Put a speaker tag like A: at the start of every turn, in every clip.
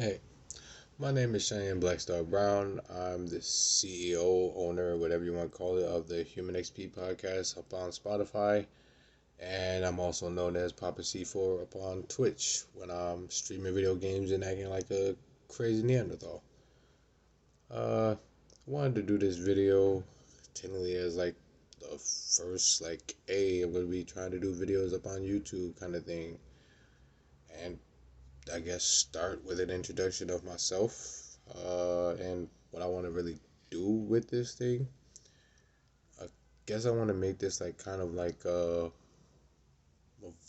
A: Hey, my name is Cheyenne Blackstar Brown. I'm the CEO, owner, whatever you want to call it, of the Human XP podcast up on Spotify. And I'm also known as Papa C4 up on Twitch when I'm streaming video games and acting like a crazy Neanderthal. I wanted to do this video technically as like the first, I'm going to be trying to do videos up on YouTube kind of thing. And I guess start with an introduction of myself and what I want to really do with this thing. I guess I want to make this like kind of like a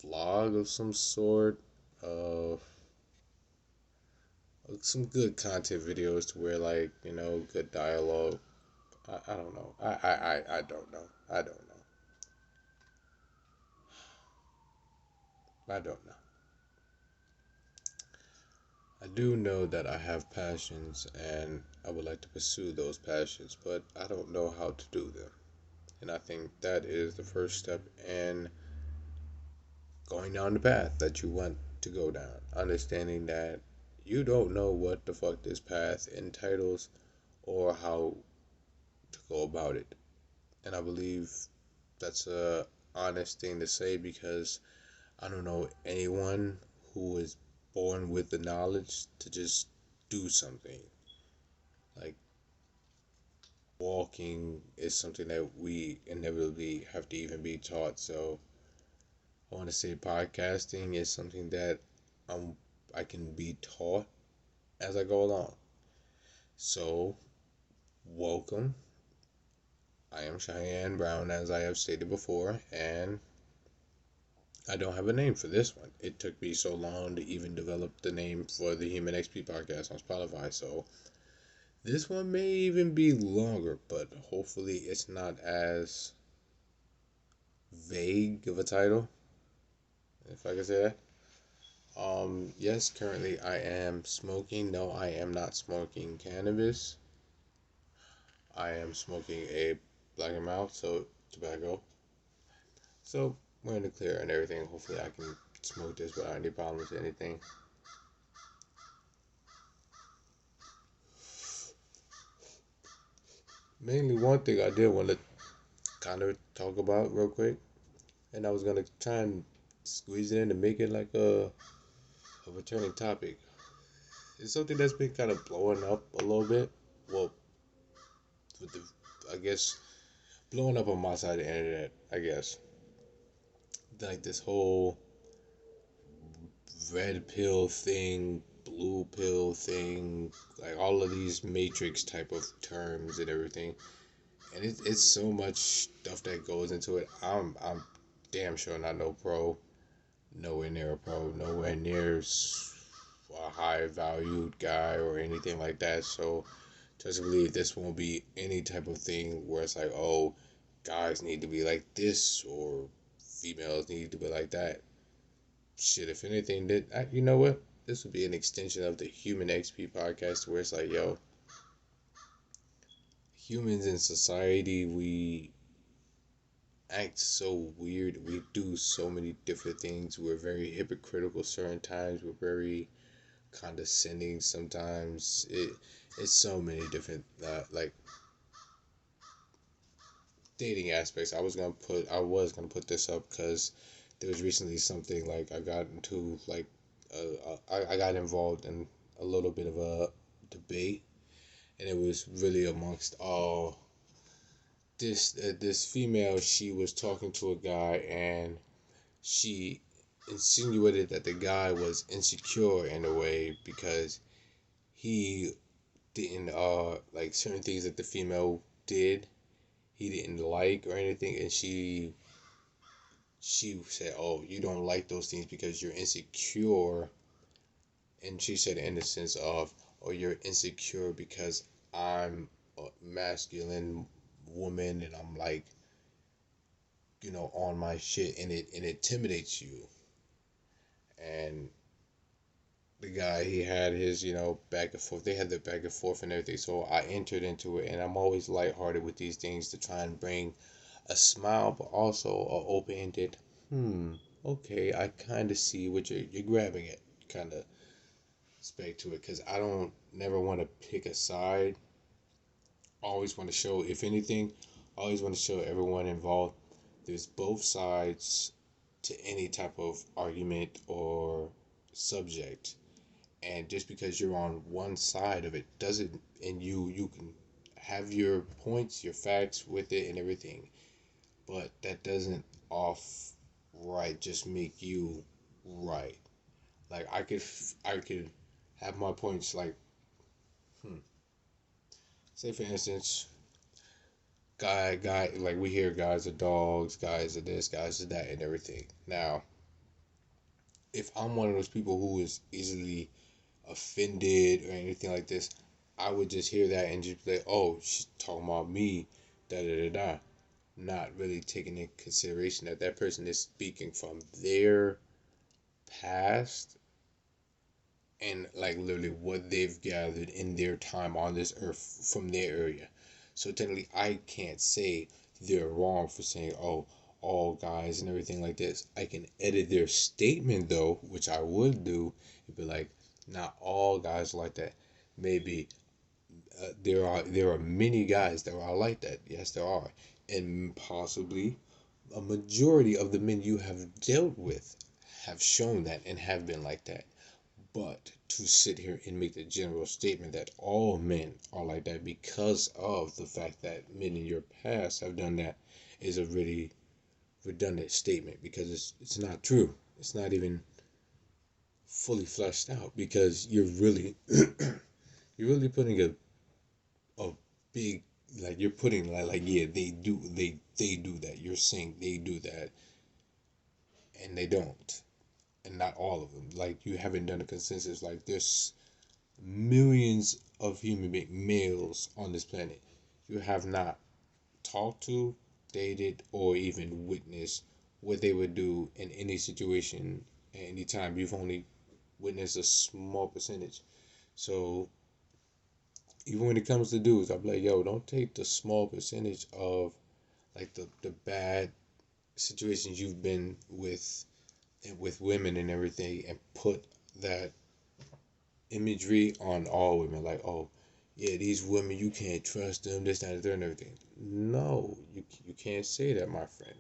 A: vlog of some sort. Uh, some good content videos to where good dialogue. I don't know. I don't know. I don't know. I don't know. I do know that I have passions and I would like to pursue those passions, but I don't know how to do them. And I think that is the first step in going down the path that you want to go down. Understanding that you don't know what the fuck this path entitles or how to go about it. And I believe that's a honest thing to say because I don't know anyone who is born with the knowledge to just do something. Like walking is something that we inevitably have to even be taught. So I want to say podcasting is something that um I can be taught as I go along. So welcome. I am Cheyenne Brown, as I have stated before, and I don't have a name for this one. It took me so long to even develop the name for the Human XP podcast on Spotify. So this one may even be longer, but hopefully it's not as vague of a title, if I can say that. Yes, currently I am smoking. No, I am not smoking cannabis. I am smoking a black and mouth, so tobacco. So we're in the clear and everything. Hopefully I can smoke this without any problems or anything. Mainly one thing I did want to kind of talk about real quick, and I was gonna try and squeeze it in to make it like a returning topic. It's something that's been kind of blowing up a little bit. Well, with the, I guess, blowing up on my side of the internet, I guess. Like this whole red pill thing, blue pill thing, like all of these matrix type of terms and everything. And it's so much stuff that goes into it. I'm damn sure not no pro, nowhere near a pro, nowhere near a high valued guy or anything like that. So just believe this won't be any type of thing where it's like, oh, guys need to be like this or females need to be like that. Shit, if anything, you know what? This would be an extension of the Human XP podcast where it's like, yo, humans in society, we act so weird. We do so many different things. We're very hypocritical certain times. We're very condescending sometimes. It's so many different dating aspects. I was gonna put this up because there was recently something like I got into I got involved in a little bit of a debate, and it was really amongst all this female. She was talking to a guy, and she insinuated that the guy was insecure in a way because he didn't like certain things that the female did he didn't like or anything, and she said, oh, you don't like those things because you're insecure. And she said in the sense of, oh, you're insecure because I'm a masculine woman and I'm like, on my shit, and it intimidates you. And the guy, he had his, back and forth. They had the back and forth and everything. So I entered into it, and I'm always lighthearted with these things to try and bring a smile, but also a open-ended, okay, I kind of see what you're grabbing at, kind of aspect to it, because I don't never want to pick a side. I always want to show, if anything, I always want to show everyone involved there's both sides to any type of argument or subject. And just because you're on one side of it doesn't, and you can have your points, your facts with it and everything, but that doesn't off right just make you right. Like I could have my points, like, hmm, say for instance, guy, like we hear guys are dogs, guys are this, guys are that, and everything. Now, if I'm one of those people who is easily offended or anything like this, I would just hear that and just be like, oh, she's talking about me, da da da da. Not really taking into consideration that that person is speaking from their past and like literally what they've gathered in their time on this earth from their area. So technically, I can't say they're wrong for saying, oh, all guys and everything like this. I can edit their statement though, which I would do. It'd be like, not all guys like that. Maybe there are many guys that are like that. Yes, there are, and possibly a majority of the men you have dealt with have shown that and have been like that. But to sit here and make the general statement that all men are like that because of the fact that men in your past have done that is a really redundant statement, because it's not true. It's not even fully fleshed out, because you're really putting a big, like you're putting like yeah, they do that. You're saying they do that and they don't. And not all of them. Like you haven't done a consensus. Like there's millions of males on this planet. You have not talked to, dated, or even witnessed what they would do in any situation at any time. You've only witnessed a small percentage. So even when it comes to dudes, I'm like, yo, don't take the small percentage of like the bad situations you've been with women and everything and put that imagery on all women, like, oh, yeah, these women, you can't trust them, this, that, and the third, and everything. No, you can't say that, my friend.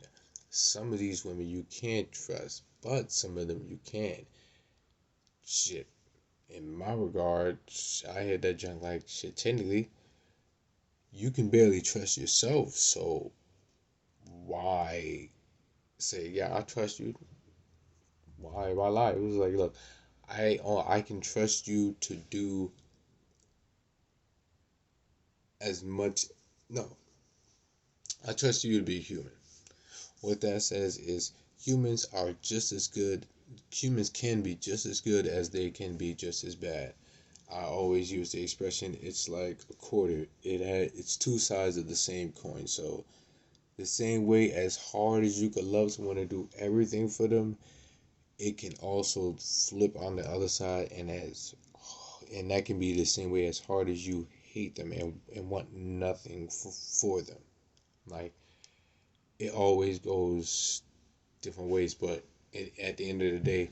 A: Some of these women you can't trust, but some of them you can. Shit, in my regard, I had that junk like, shit, technically, you can barely trust yourself, so why say, yeah, I trust you? Why lie? It was like, look, I can trust you to do as much. No, I trust you to be human. What that says is humans are just as good. Humans can be just as good as they can be just as bad. I always use the expression, it's like a quarter. It's two sides of the same coin. So the same way as hard as you could love someone and do everything for them, it can also flip on the other side, and that can be the same way as hard as you hate them and want nothing for them. Like it always goes different ways, but at the end of the day,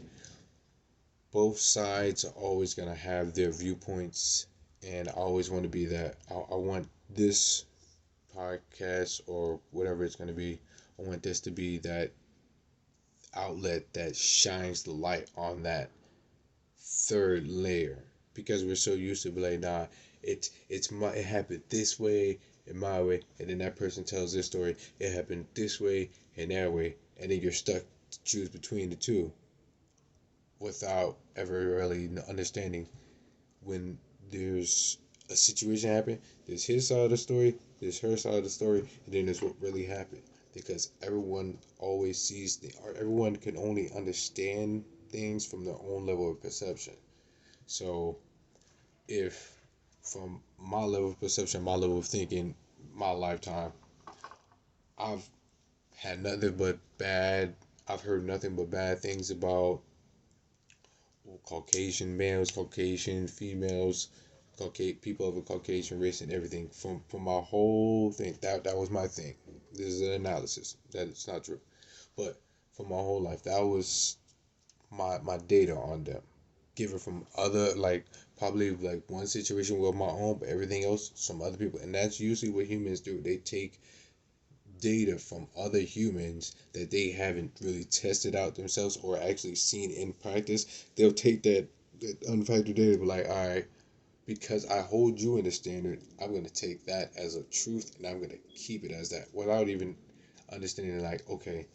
A: both sides are always gonna have their viewpoints, and I always want to be that. I want this podcast or whatever it's gonna be. I want this to be that outlet that shines the light on that third layer, because we're so used to be like, nah, it happened this way in my way, and then that person tells this story, it happened this way and that way, and then you're stuck to choose between the two without ever really understanding when there's a situation happen. There's his side of the story, there's her side of the story, and then there's what really happened. Because everyone always or everyone can only understand things from their own level of perception. So if from my level of perception, my level of thinking, my lifetime, I've had nothing but bad, I've heard nothing but bad things about Caucasian males, Caucasian females, people of a Caucasian race, and everything from my whole thing. That was my thing. This is an analysis. That it's not true, but for my whole life, that was my data on them. give it from other, like, probably like one situation with my own, but everything else some other people. And that's usually what humans do. They take data from other humans that they haven't really tested out themselves or actually seen in practice. They'll take that unfactored data and be like, all right, because I hold you in the standard, I'm gonna take that as a truth and I'm gonna keep it as that without even understanding, like, okay,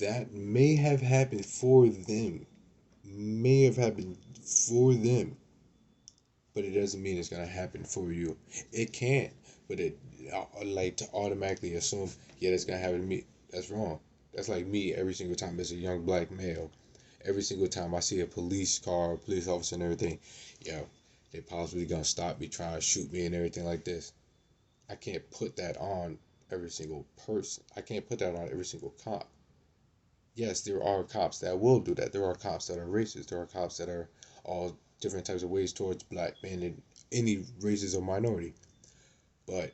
A: that may have happened for them, may have happened for them, but it doesn't mean it's gonna happen for you. It can, but it, like, to automatically assume, yeah, that's gonna happen to me. That's wrong. That's like me every single time as a young black male. Every single time I see a police car, police officer, and everything, yo, they possibly gonna stop me, try to shoot me, and everything like this. I can't put that on every single person. I can't put that on every single cop. Yes, there are cops that will do that. There are cops that are racist. There are cops that are all different types of ways towards black men and any races or minority. But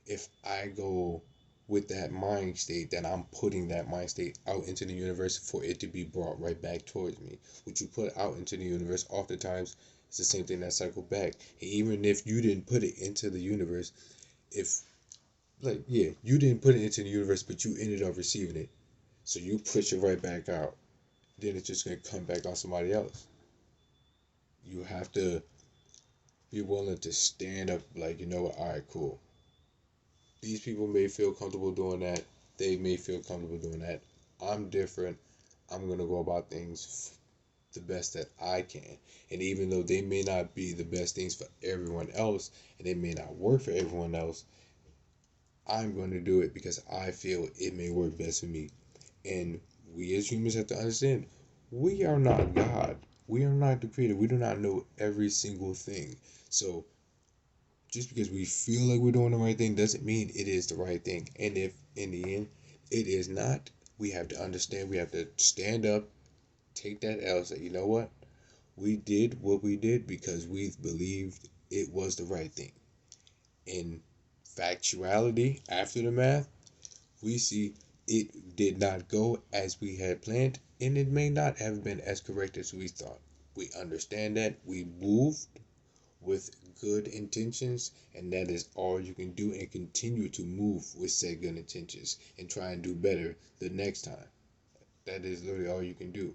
A: if I go with that mind state, then I'm putting that mind state out into the universe for it to be brought right back towards me. What you put out into the universe oftentimes is the same thing that cycle back. And even if you didn't put it into the universe, if, like, yeah, you didn't put it into the universe, but you ended up receiving it. So you push it right back out. Then it's just gonna come back on somebody else. You have to be willing to stand up, like, you know what, all right, cool. These people may feel comfortable doing that. They may feel comfortable doing that. I'm different. I'm gonna go about things the best that I can. And even though they may not be the best things for everyone else, and they may not work for everyone else, I'm going to do it because I feel it may work best for me. And we as humans have to understand, we are not God. We are not the creator. We do not know every single thing. So just because we feel like we're doing the right thing doesn't mean it is the right thing. And if in the end it is not, we have to understand, we have to stand up, take that L, say, you know what? We did what we did because we believed it was the right thing. In factuality, after the math, we see it did not go as we had planned, and it may not have been as correct as we thought. We understand that. We moved with good intentions, and that is all you can do, and continue to move with said good intentions and try and do better the next time. That is literally all you can do.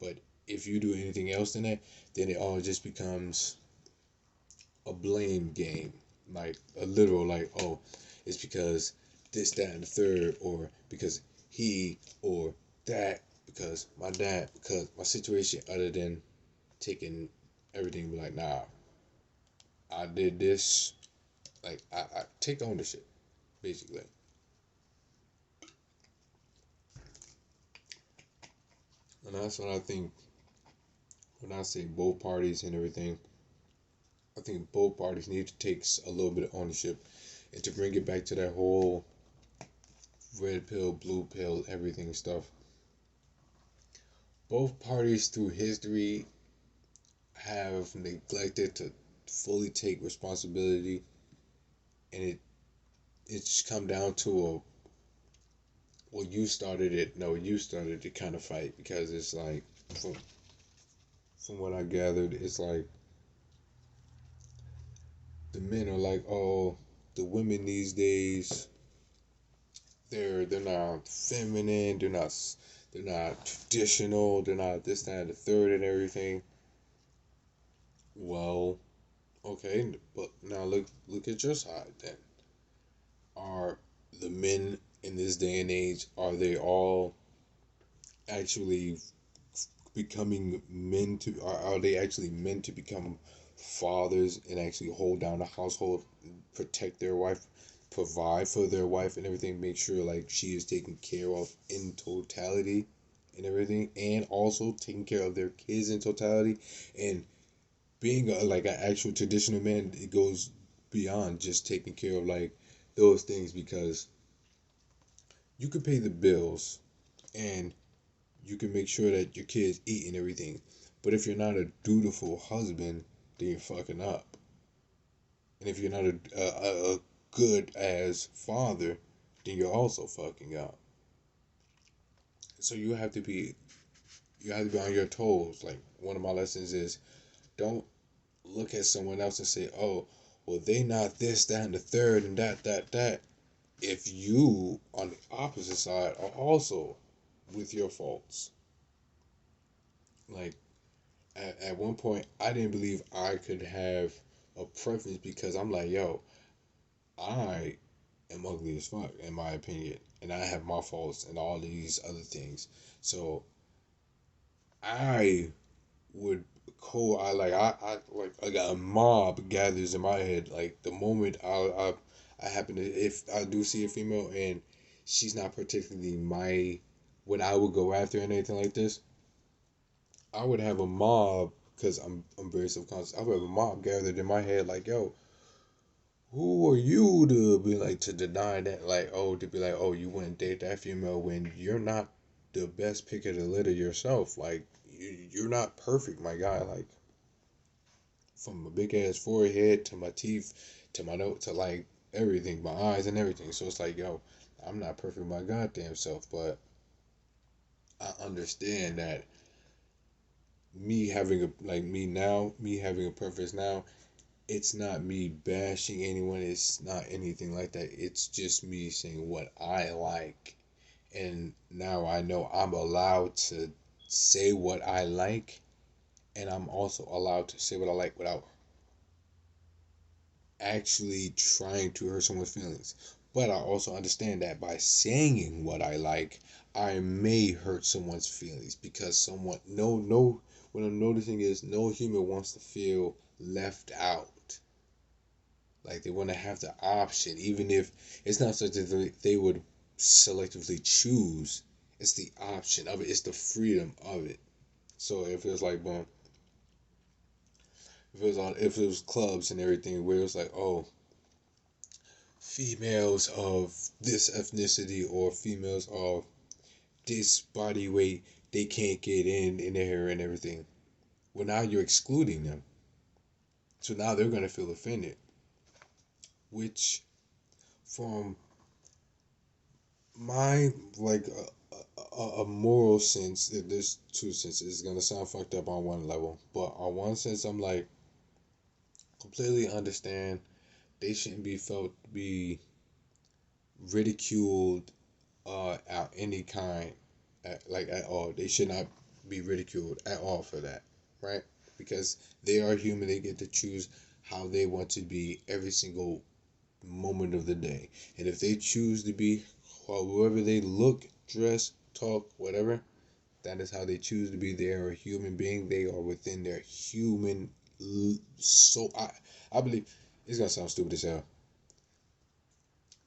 A: But if you do anything else than that, then it all just becomes a blame game, like a literal, like, oh, it's because this, that, and the third, or because he, or that, because my dad, because my situation, other than taking everything, be like, nah, I did this, like, I take ownership, basically. And that's what I think when I say both parties and everything. I think both parties need to take a little bit of ownership, and to bring it back to that whole red pill, blue pill, everything stuff. Both parties through history have neglected to fully take responsibility, and it's come down to a, well, you started it, no, you started the kind of fight, because it's like, from from what I gathered, it's like the men are like, oh, the women these days, they're not feminine, they're not traditional, they're not this, that, and the third, and everything. Well, okay, but now look at your side then. Are the men in this day and age, are they all actually becoming men to, are they actually meant to become fathers and actually hold down the household, protect their wife, provide for their wife and everything, make sure like she is taken care of in totality and everything, and also taking care of their kids in totality, and being like an actual traditional man, it goes beyond just taking care of like those things, because you can pay the bills and you can make sure that your kids eat and everything. But if you're not a dutiful husband, then you're fucking up. And if you're not a good as father, then you're also fucking up. So you have to be You have to be on your toes. Like one of my lessons is don't look at someone else and say, "Oh, well, they not this, that, and the third, and that." If you on the opposite side are also with your faults. Like at one point, I didn't believe I could have a preference because I'm like, yo, I am ugly as fuck in my opinion, and I have my faults and all these other things. So I would I got a mob gathers in my head. Like the moment I happen to, if I do see a female and she's not particularly my what I would go after and anything like this, I would have a mob because I'm very subconscious. I would have a mob gathered in my head like, yo, who are you to be like to deny that? Like, oh, to be like, oh, you wouldn't date that female when you're not the best pick of the litter yourself. Like, you're not perfect, my guy. Like, from my big ass forehead to my teeth to my nose to like everything, my eyes and everything. So it's like, yo, I'm not perfect my goddamn self, but I understand that me having a preference now, it's not me bashing anyone. It's not anything like that. It's just me saying what I like. And now I know I'm allowed to say what I like, and I'm also allowed to say what I like without actually trying to hurt someone's feelings. But I also understand that by saying what I like, I may hurt someone's feelings because someone no what I'm noticing is no human wants to feel left out. Like they want to have the option, even if it's not such that they would selectively choose. It's the option of it. It's the freedom of it. So if it's like, boom, if it was clubs and everything where it's like, oh, females of this ethnicity or females of this body weight, they can't get in there and everything. Well, now you're excluding them. So now they're gonna feel offended, which from my like a moral sense, there's two senses. It's gonna sound fucked up on one level, but on one sense, I'm like completely understand they shouldn't be ridiculed at any kind, like at all. They should not be ridiculed at all for that, right? Because they are human. They get to choose how they want to be every single moment of the day. And if they choose to be however they look, dress, talk, whatever, that is how they choose to be. They are a human being. They are within their human. So I believe it's gonna sound stupid as hell.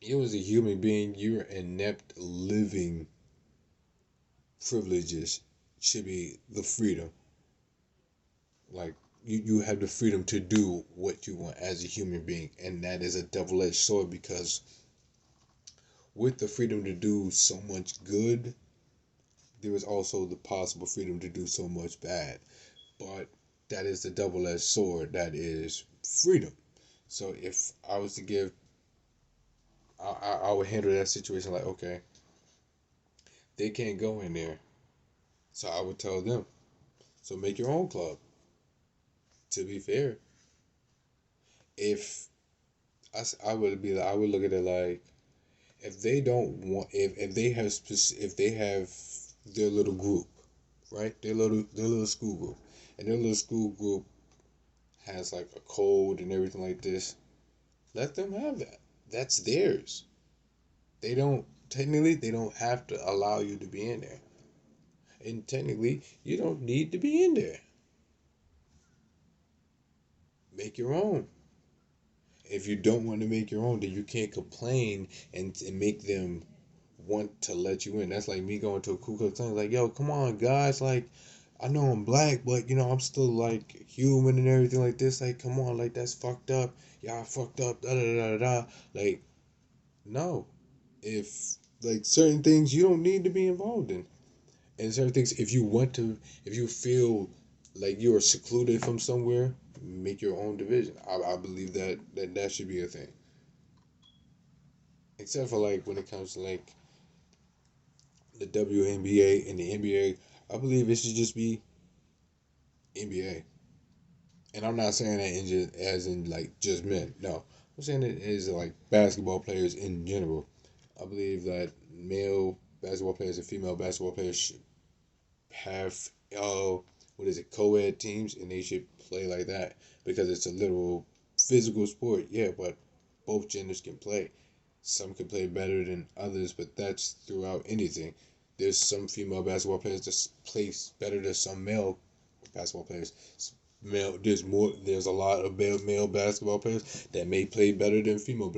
A: You as a human being, your inept living privileges should be the freedom. Like you have the freedom to do what you want as a human being, and that is a double-edged sword because with the freedom to do so much good, there is also the possible freedom to do so much bad. But that is the double-edged sword. That is freedom. So if I was to give, I would handle that situation like, okay, they can't go in there, so I would tell them, so make your own club. To be fair, if I would be, I would look at it like if they don't want, if they have their little group, right? Their little school group, and their little school group has like a code and everything like this. Let them have that. That's theirs. They don't have to allow you to be in there. And technically, you don't need to be in there. Make your own. If you don't want to make your own, then you can't complain and make them want to let you in. That's like me going to a Ku Klux Klan, like, yo, come on, guys, like, I know I'm black, but I'm still like human and everything like this. Like, come on, like that's fucked up. Y'all fucked up. Da da da da da. Like, no. If like certain things you don't need to be involved in, and certain things if you want to, if you feel like you are secluded from somewhere, make your own division. I believe that should be a thing. Except for like when it comes to like the WNBA and the NBA. I believe it should just be NBA. And I'm not saying that in just, as in like just men. No, I'm saying it is like basketball players in general. I believe that male basketball players and female basketball players should have what is it, co-ed teams, and they should play like that because it's a literal physical sport. Yeah, but both genders can play. Some can play better than others, but that's throughout anything. There's some female basketball players that play better than some male basketball players. Male, there's a lot of male basketball players that may play better than female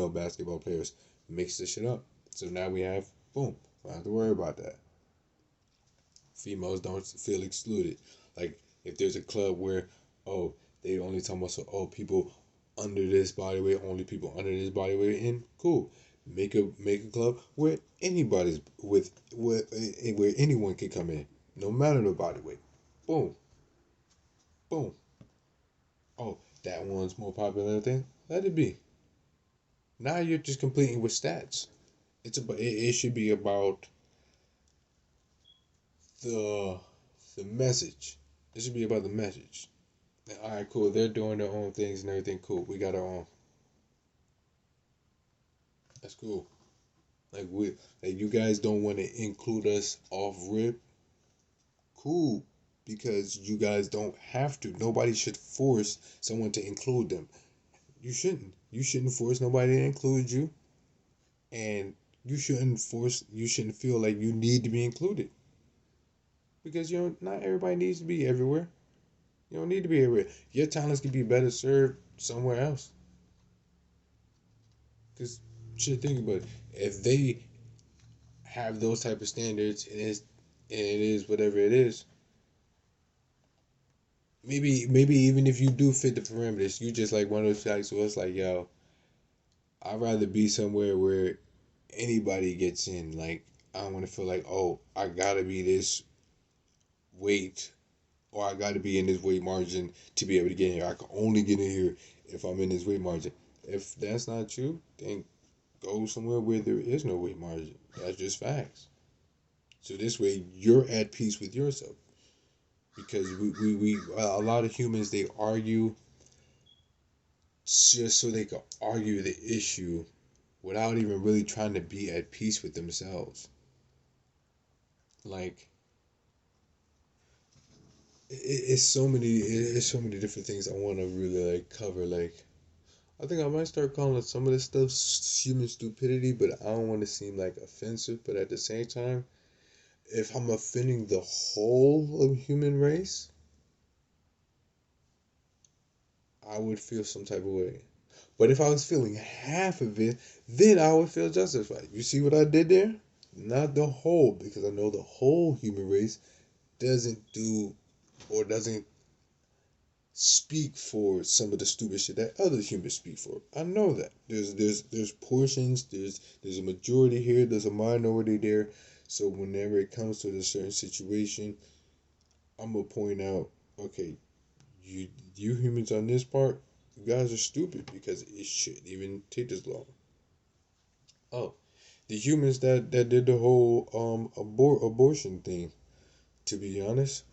A: basketball players. Mix this shit up. So now we have boom. Don't have to worry about that. Females don't feel excluded. Like if there's a club where they only talk about people under this body weight, only people under this body weight in, cool. Make a club where anybody's where anyone can come in, no matter the body weight. Boom, boom. Oh, that one's more popular than let it be. Now you're just completing with stats. It should be about the the message. It should be about the message. All right, cool. They're doing their own things and everything. Cool. We got our own. That's cool. Like you guys don't want to include us off rip. Cool, because you guys don't have to. Nobody should force someone to include them. You shouldn't. You shouldn't force nobody to include you, and You shouldn't feel like you need to be included because not everybody needs to be everywhere. You don't need to be everywhere. Your talents can be better served somewhere else. Because shit, think about it. If they have those type of standards and it is whatever it is, maybe even if you do fit the parameters, you just like one of those guys who it's like, yo, I'd rather be somewhere where anybody gets in. Like I don't want to feel like, oh, I gotta be this weight or I gotta be in this weight margin to be able to get in here. I can only get in here if I'm in this weight margin. If that's not you, then go somewhere where there is no weight margin. That's just facts. So this way you're at peace with yourself. Because we a lot of humans they argue just so they can argue the issue without even really trying to be at peace with themselves. Like it's so many different things I want to really like cover. Like I think I might start calling some of this stuff human stupidity, but I don't want to seem like offensive. But at the same time, if I'm offending the whole of human race, I would feel some type of way. But if I was feeling half of it, then I would feel justified. You see what I did there? Not the whole, because I know the whole human race doesn't do or doesn't speak for some of the stupid shit that other humans speak for. I know that. There's portions, there's a majority here, there's a minority there. So whenever it comes to a certain situation, I'm gonna point out, okay, you humans on this part, you guys are stupid because it shouldn't even take this long. Oh, the humans that did the whole abortion thing. To be honest,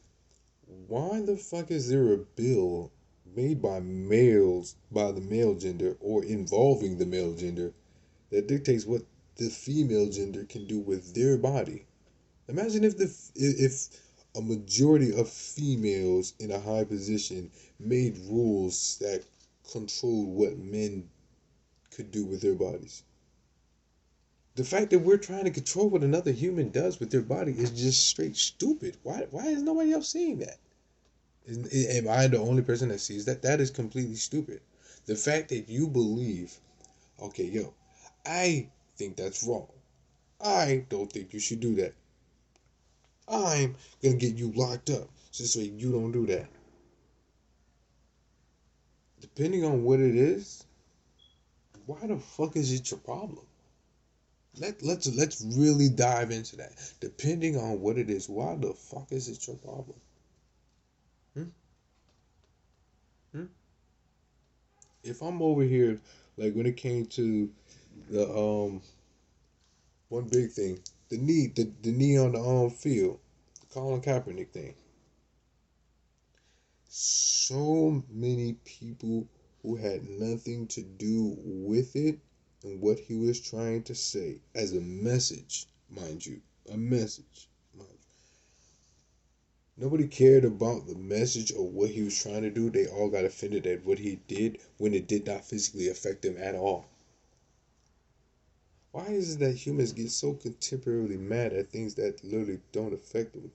A: why the fuck is there a bill made by males by the male gender or involving the male gender that dictates what the female gender can do with their body? Imagine if a majority of females in a high position made rules that controlled what men could do with their bodies. The fact that we're trying to control what another human does with their body is just straight stupid. Why is nobody else seeing that? Am I the only person that sees that? That is completely stupid. The fact that you believe, okay, yo, I think that's wrong. I don't think you should do that. I'm gonna get you locked up just so you don't do that. Depending on what it is, why the fuck is it your problem? Let's really dive into that. Depending on what it is, why the fuck is it your problem? Hmm? Hmm? If I'm over here, like when it came to the one big thing, the knee on the field. Colin Kaepernick thing. So many people who had nothing to do with it and what he was trying to say as a message, mind you, a message. Nobody cared about the message or what he was trying to do. They all got offended at what he did when it did not physically affect them at all. Why is it that humans get so contemporarily mad at things that literally don't affect them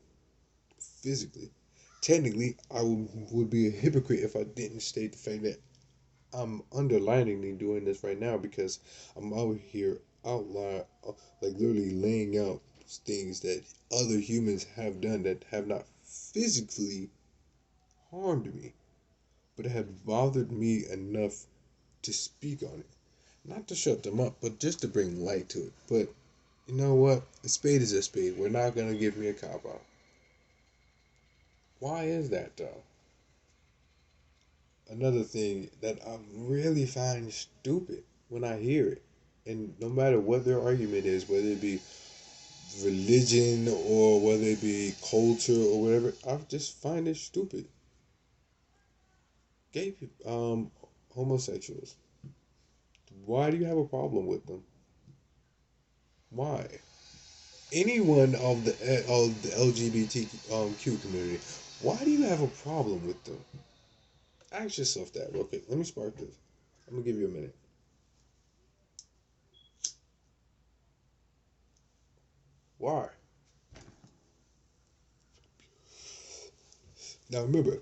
A: physically? Technically, I would be a hypocrite if I didn't state the fact that I'm underlining doing this right now because I'm out here outline, like literally laying out things that other humans have done that have not physically harmed me, but have bothered me enough to speak on it. Not to shut them up, but just to bring light to it. But you know what? A spade is a spade. We're not gonna give me a cop out. Why is that though? Another thing that I really find stupid when I hear it, and no matter what their argument is, whether it be religion or whether it be culture or whatever, I just find it stupid. Gay people, homosexuals. Why do you have a problem with them? Why? Anyone of the LGBTQ community, why do you have a problem with them? Ask yourself that real quick. Let me spark this. I'm gonna give you a minute. Why? Now remember,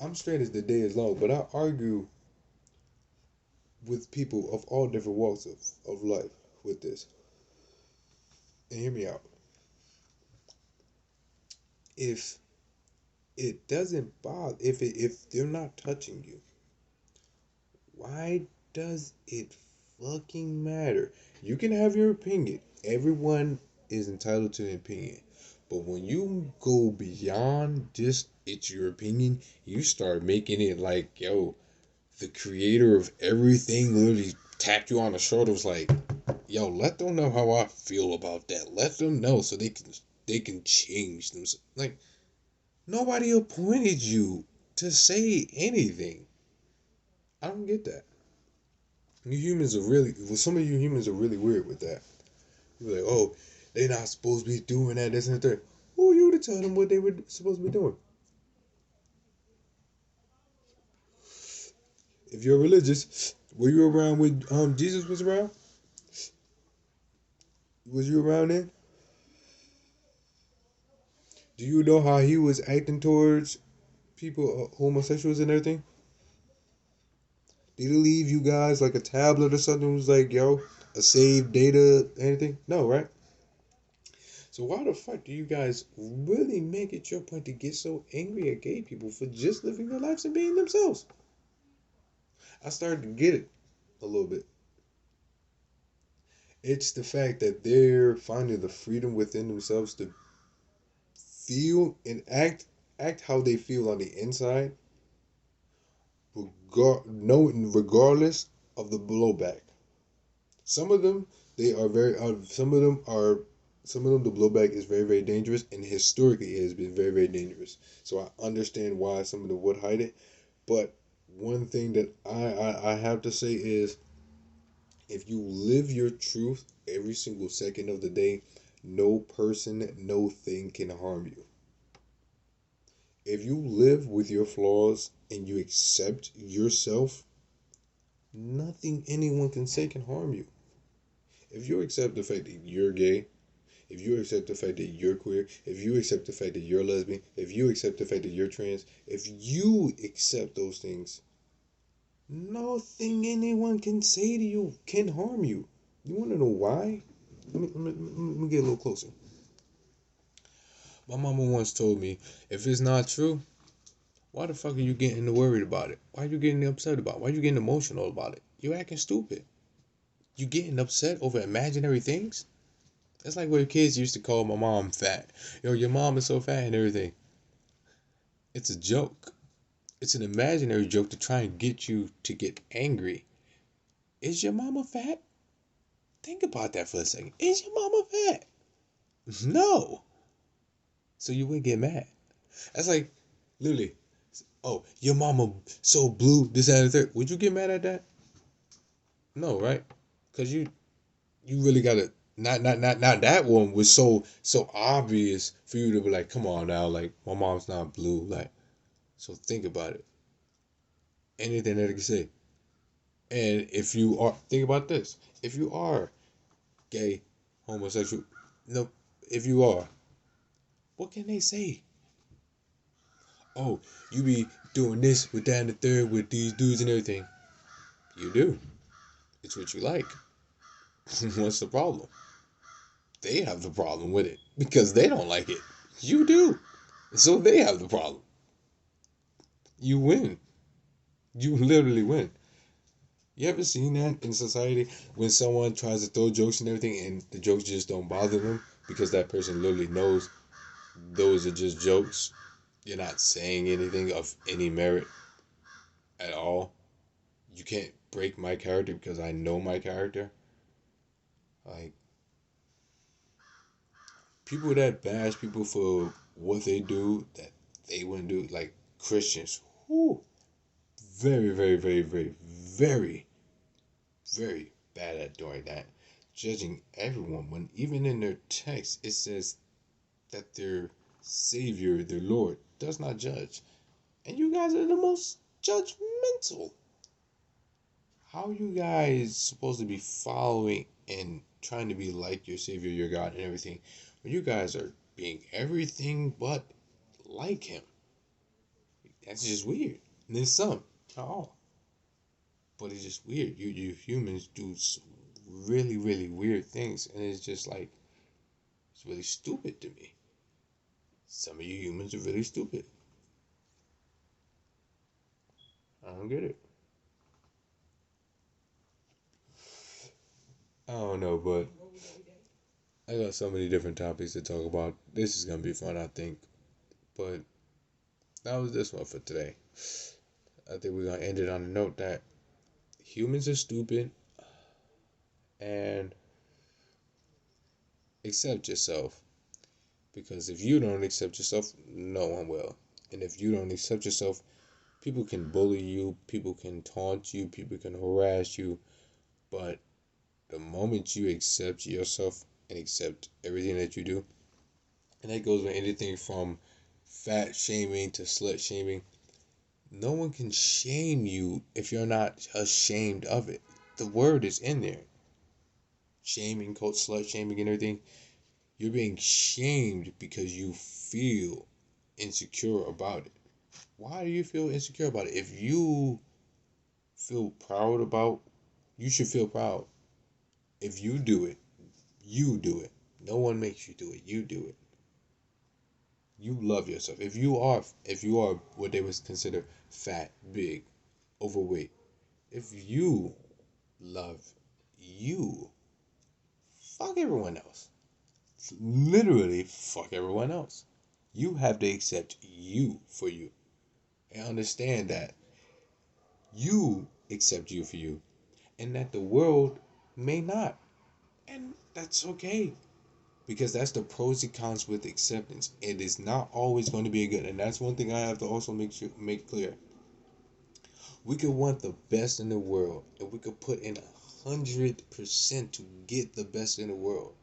A: I'm straight as the day is long, but I argue with people of all different walks of life with this. And hear me out. If it doesn't bother, if they're not touching you, why does it fucking matter? You can have your opinion. Everyone is entitled to an opinion. But when you go beyond just it's your opinion, you start making it like, yo, the creator of everything literally tapped you on the shoulder, was like, yo, let them know how I feel about that. Let them know so they can change themselves. Like, nobody appointed you to say anything. I don't get that. You humans are really, well, some of you humans are really weird with that. You're like, oh, they not supposed to be doing that, this and that. Who are you to tell them what they were supposed to be doing? If you're religious, were you around when Jesus was around? Was you around then? Do you know how he was acting towards people, homosexuals and everything? Did he leave you guys like a tablet or something? Was like, yo, a saved data, anything? No, right? So why the fuck do you guys really make it your point to get so angry at gay people for just living their lives and being themselves? I started to get it a little bit. It's the fact that they're finding the freedom within themselves to feel and act how they feel on the inside, regardless of the blowback. Some of them they are very. Some of them are. Some of them the blowback is very very dangerous, and historically it has been very very dangerous. So I understand why some of them would hide it. But one thing that I have to say is, if you live your truth every single second of the day, no person, no thing can harm you. If you live with your flaws and you accept yourself, nothing anyone can say can harm you. If you accept the fact that you're gay, if you accept the fact that you're queer, if you accept the fact that you're lesbian, if you accept the fact that you're trans, if you accept those things, nothing anyone can say to you can harm you. You want to know why? Let me get a little closer. My mama once told me, if it's not true, why the fuck are you getting worried about it? Why are you getting upset about it? Why are you getting emotional about it? You acting stupid. You getting upset over imaginary things? That's like where kids used to call my mom fat. Yo, your mom is so fat and everything. It's a joke. It's an imaginary joke to try and get you to get angry. Is your mama fat? Think about that for a second. Is your mama fat? No. So you wouldn't get mad. That's like, literally, oh, your mama so blue, this and the third. Would you get mad at that? No, right? Because you really gotta not that one was so obvious for you to be like, come on now, like my mom's not blue, like so think about it. Anything that they can say. And if you are think about this, if you are gay, homosexual, no, if you are, what can they say? Oh, you be doing this with that and the third with these dudes and everything. You do. It's what you like. What's the problem? They have the problem with it because they don't like it. You do. So they have the problem. You win. You literally win. You ever seen that in society when someone tries to throw jokes and everything and the jokes just don't bother them because that person literally knows those are just jokes? You're not saying anything of any merit at all. You can't break my character because I know my character. Like, people that bash people for what they do that they wouldn't do, like Christians, whoo, very, very, very, very, very, very bad at doing that. Judging everyone when even in their text it says that their Savior, their Lord, does not judge. And you guys are the most judgmental. How are you guys supposed to be following and trying to be like your Savior, your God, and everything when you guys are being everything but like Him? That's just weird. And then some, not all. But it's just weird. You humans do some really, really weird things, and it's just like, it's really stupid to me. Some of you humans are really stupid. I don't get it. I don't know, but I got so many different topics to talk about. This is gonna be fun, I think. But that was this one for today. I think we're gonna end it on a note that humans are stupid and accept yourself. Because if you don't accept yourself, no one will. And if you don't accept yourself, people can bully you, people can taunt you, people can harass you. But the moment you accept yourself and accept everything that you do, and that goes with anything from fat shaming to slut shaming, no one can shame you if you're not ashamed of it. The word is in there. Shaming, quote, slut shaming, and everything. You're being shamed because you feel insecure about it. Why do you feel insecure about it? If you feel proud about, you should feel proud. If you do it, you do it. No one makes you do it. You do it. You love yourself. If you are what they would consider fat, big, overweight, if you love you, fuck everyone else. Literally fuck everyone else. You have to accept you for you and understand that you accept you for you and that the world may not. And that's okay because that's the pros and cons with acceptance. It is not always going to be a good, and that's one thing I have to also make clear. We could want the best in the world, and we could put in 100% to get the best in the world.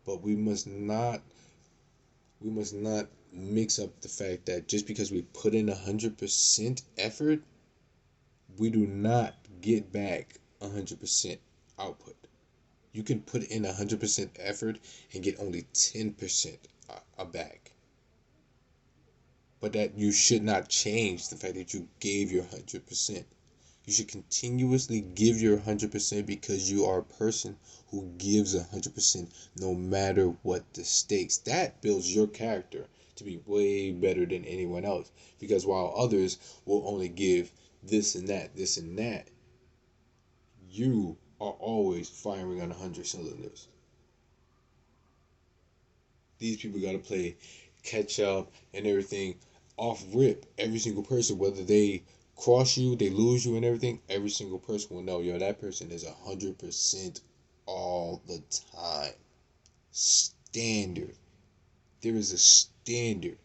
A: But we must not mix up the fact that just because we put in 100% effort, we do not get back 100% output. You can put in 100% effort and get only 10% back. But that you should not change the fact that you gave your 100%. You should continuously give your 100% because you are a person who gives 100% no matter what the stakes. That builds your character to be way better than anyone else. Because while others will only give this and that, you are always firing on 100 cylinders. These people got to play catch up and everything off rip. Every single person, whether they cross you, they lose you, and everything, every single person will know, yo, that person is 100% all the time. Standard. there is a standard.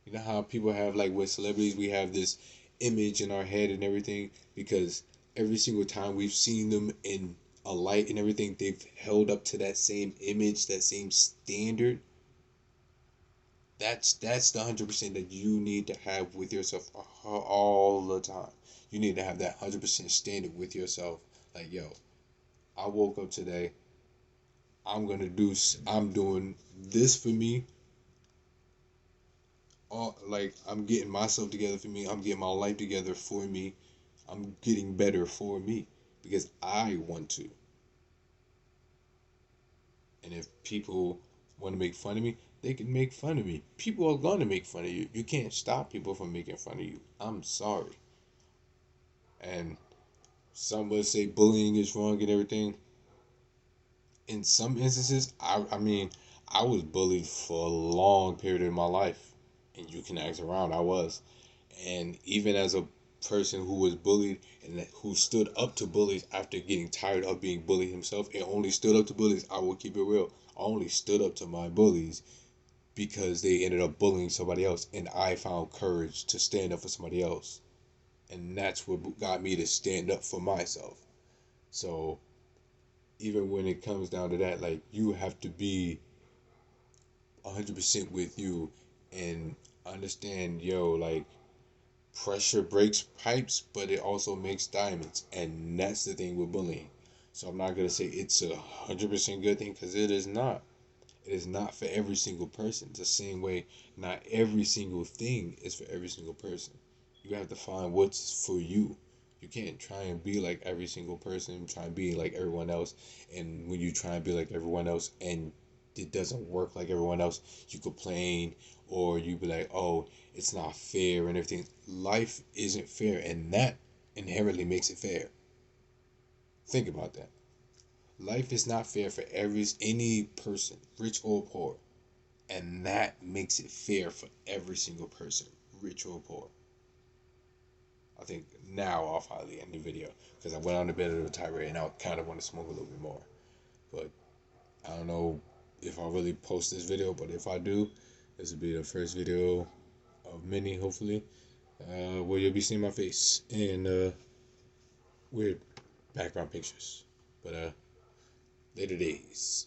A: You know how people have, like, with celebrities, we have this image in our head and everything because every single time we've seen them in a light and everything, they've held up to that same image, that same standard. That's the 100% that you need to have with yourself all the time. You need to have that 100% standard with yourself. Like, yo, I woke up today. I'm doing this for me. Like, I'm getting myself together for me. I'm getting my life together for me. I'm getting better for me because I want to. And if people want to make fun of me, they can make fun of me. People are going to make fun of you. You can't stop people from making fun of you. I'm sorry. And some would say bullying is wrong and everything. In some instances, I mean, I was bullied for a long period of my life. And you can ask around, I was. And even as a person who was bullied and who stood up to bullies after getting tired of being bullied himself and only stood up to bullies, I will keep it real. I only stood up to my bullies because they ended up bullying somebody else, and I found courage to stand up for somebody else. And that's what got me to stand up for myself. So even when it comes down to that, like, you have to be 100% with you and understand, yo, like, pressure breaks pipes, but it also makes diamonds, and that's the thing with bullying. So I'm not gonna say it's 100% good thing because it is not. It is not for every single person. It's the same way not every single thing is for every single person. You have to find what's for you. You can't try and be like every single person, try and be like everyone else. And when you try and be like everyone else and it doesn't work like everyone else, you complain or you be like, oh, it's not fair and everything. Life isn't fair, and that inherently makes it fair. Think about that. Life is not fair for any person, rich or poor. And that makes it fair for every single person, rich or poor. I think now I'll finally end the video because I went on a bit of a tirade and I kind of want to smoke a little bit more. But I don't know if I'll really post this video, but if I do, this will be the first video of many, hopefully, where you'll be seeing my face and weird background pictures. But later days.